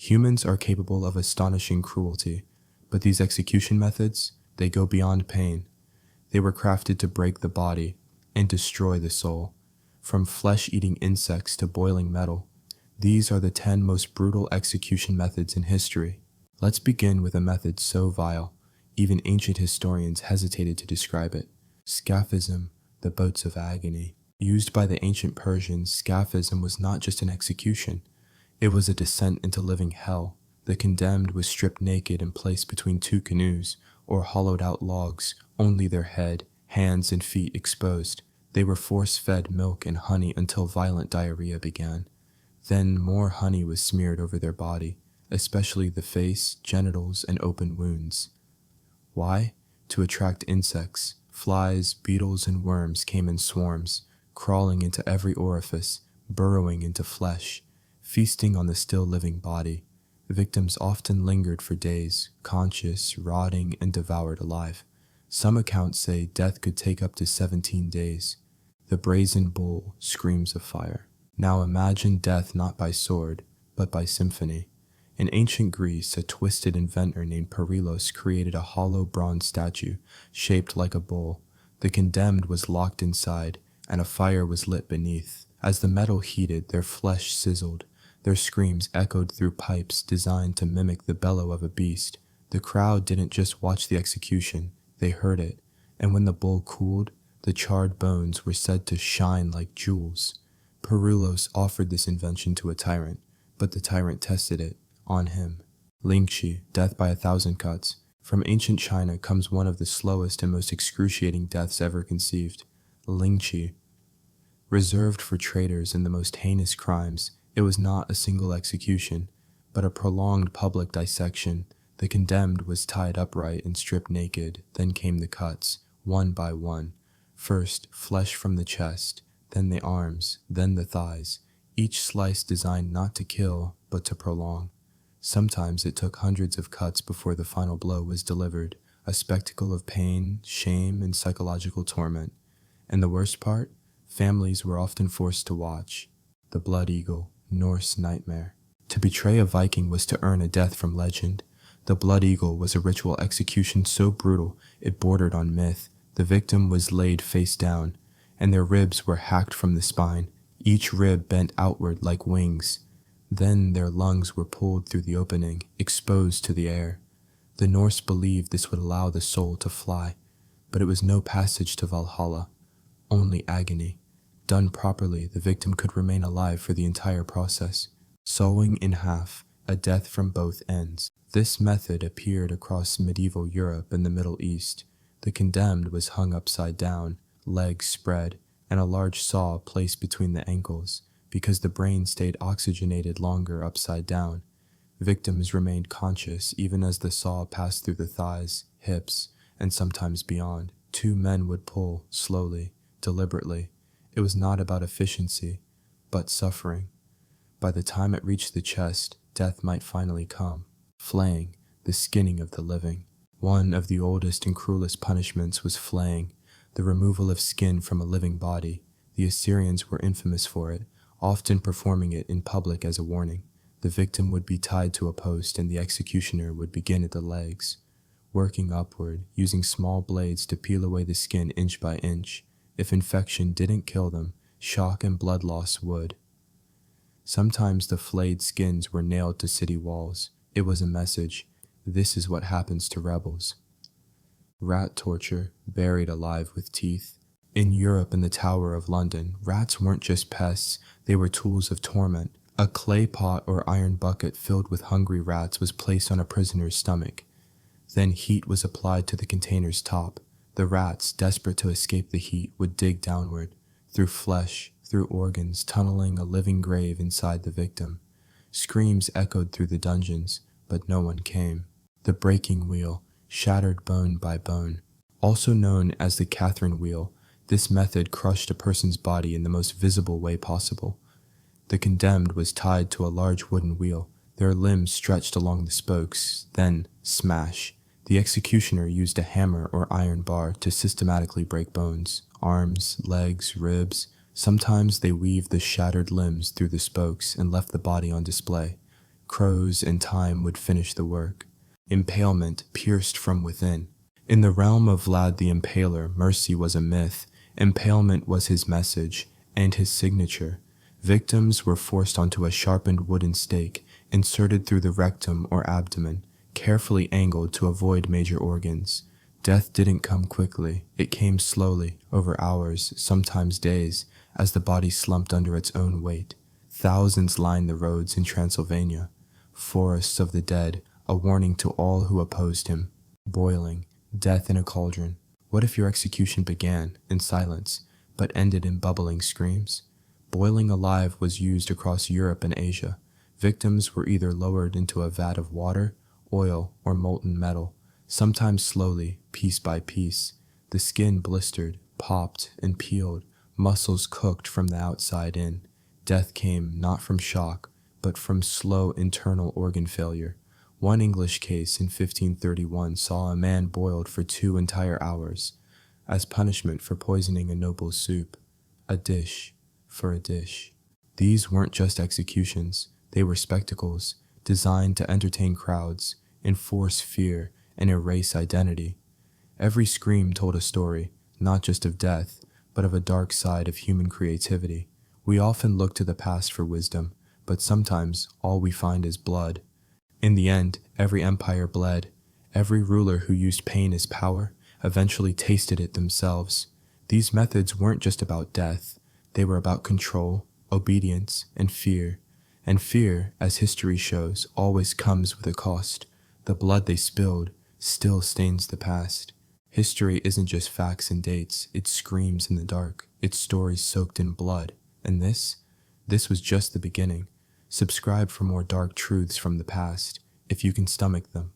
Humans are capable of astonishing cruelty, but these execution methods, they go beyond pain. They were crafted to break the body and destroy the soul. From flesh-eating insects to boiling metal, these are the 10 most brutal execution methods in history. Let's begin with a method so vile, even ancient historians hesitated to describe it. Scaphism, the boats of agony. Used by the ancient Persians, scaphism was not just an execution. It was a descent into living hell. The condemned was stripped naked and placed between 2 canoes, or hollowed out logs, only their head, hands, and feet exposed. They were force-fed milk and honey until violent diarrhea began. Then more honey was smeared over their body, especially the face, genitals, and open wounds. Why? To attract insects. Flies, beetles, and worms came in swarms, crawling into every orifice, burrowing into flesh, feasting on the still living body. Victims often lingered for days, conscious, rotting, and devoured alive. Some accounts say death could take up to 17 days. The brazen bull screams of fire. Now imagine death not by sword, but by symphony. In ancient Greece, a twisted inventor named Perilos created a hollow bronze statue, shaped like a bull. The condemned was locked inside, and a fire was lit beneath. As the metal heated, their flesh sizzled. Their screams echoed through pipes designed to mimic the bellow of a beast. The crowd didn't just watch the execution, they heard it, and when the bull cooled, the charred bones were said to shine like jewels. Perilos offered this invention to a tyrant, but the tyrant tested it on him. Lingxi, death by 1,000 cuts. From ancient China comes one of the slowest and most excruciating deaths ever conceived. Lingxi. Reserved for traitors in the most heinous crimes, it was not a single execution, but a prolonged public dissection. The condemned was tied upright and stripped naked, then came the cuts, one by one. First, flesh from the chest, then the arms, then the thighs, each slice designed not to kill, but to prolong. Sometimes it took hundreds of cuts before the final blow was delivered, a spectacle of pain, shame, and psychological torment. And the worst part? Families were often forced to watch. The blood eagle, Norse nightmare. To betray a Viking was to earn a death from legend. The blood eagle was a ritual execution so brutal it bordered on myth. The victim was laid face down, and their ribs were hacked from the spine, each rib bent outward like wings. Then their lungs were pulled through the opening, exposed to the air. The Norse believed this would allow the soul to fly, but it was no passage to Valhalla, only agony. Done properly, the victim could remain alive for the entire process. Sawing in half, a death from both ends. This method appeared across medieval Europe and the Middle East. The condemned was hung upside down, legs spread, and a large saw placed between the ankles, because the brain stayed oxygenated longer upside down. Victims remained conscious even as the saw passed through the thighs, hips, and sometimes beyond. 2 men would pull, slowly, deliberately. It was not about efficiency, but suffering. By the time it reached the chest, death might finally come. Flaying, the skinning of the living. One of the oldest and cruelest punishments was flaying, the removal of skin from a living body. The Assyrians were infamous for it, often performing it in public as a warning. The victim would be tied to a post and the executioner would begin at the legs, working upward, using small blades to peel away the skin inch by inch. If infection didn't kill them, shock and blood loss would. Sometimes the flayed skins were nailed to city walls. It was a message. This is what happens to rebels. Rat torture, buried alive with teeth. In Europe and the Tower of London, rats weren't just pests, they were tools of torment. A clay pot or iron bucket filled with hungry rats was placed on a prisoner's stomach. Then heat was applied to the container's top. The rats, desperate to escape the heat, would dig downward, through flesh, through organs, tunneling a living grave inside the victim. Screams echoed through the dungeons, but no one came. The breaking wheel, shattered bone by bone. Also known as the Catherine wheel, this method crushed a person's body in the most visible way possible. The condemned was tied to a large wooden wheel, their limbs stretched along the spokes, then smash. The executioner used a hammer or iron bar to systematically break bones, arms, legs, ribs. Sometimes they weaved the shattered limbs through the spokes and left the body on display. Crows and time would finish the work. Impalement pierced from within. In the realm of Vlad the Impaler, mercy was a myth. Impalement was his message and his signature. Victims were forced onto a sharpened wooden stake, inserted through the rectum or abdomen, carefully angled to avoid major organs. Death didn't come quickly. It came slowly, over hours, sometimes days, as the body slumped under its own weight. Thousands lined the roads in Transylvania. Forests of the dead, a warning to all who opposed him. Boiling, death in a cauldron. What if your execution began in silence, but ended in bubbling screams? Boiling alive was used across Europe and Asia. Victims were either lowered into a vat of water, oil, or molten metal, sometimes slowly, piece by piece. The skin blistered, popped, and peeled, muscles cooked from the outside in. Death came not from shock, but from slow internal organ failure. One English case in 1531 saw a man boiled for 2 entire hours, as punishment for poisoning a noble soup. A dish for a dish. These weren't just executions, they were spectacles, designed to entertain crowds, enforce fear, and erase identity. Every scream told a story, not just of death, but of a dark side of human creativity. We often look to the past for wisdom, but sometimes all we find is blood. In the end, every empire bled. Every ruler who used pain as power eventually tasted it themselves. These methods weren't just about death. They were about control, obedience, and fear. And fear, as history shows, always comes with a cost. The blood they spilled still stains the past. History isn't just facts and dates, it screams in the dark. It's stories soaked in blood. And this was just the beginning. Subscribe for more dark truths from the past, if you can stomach them.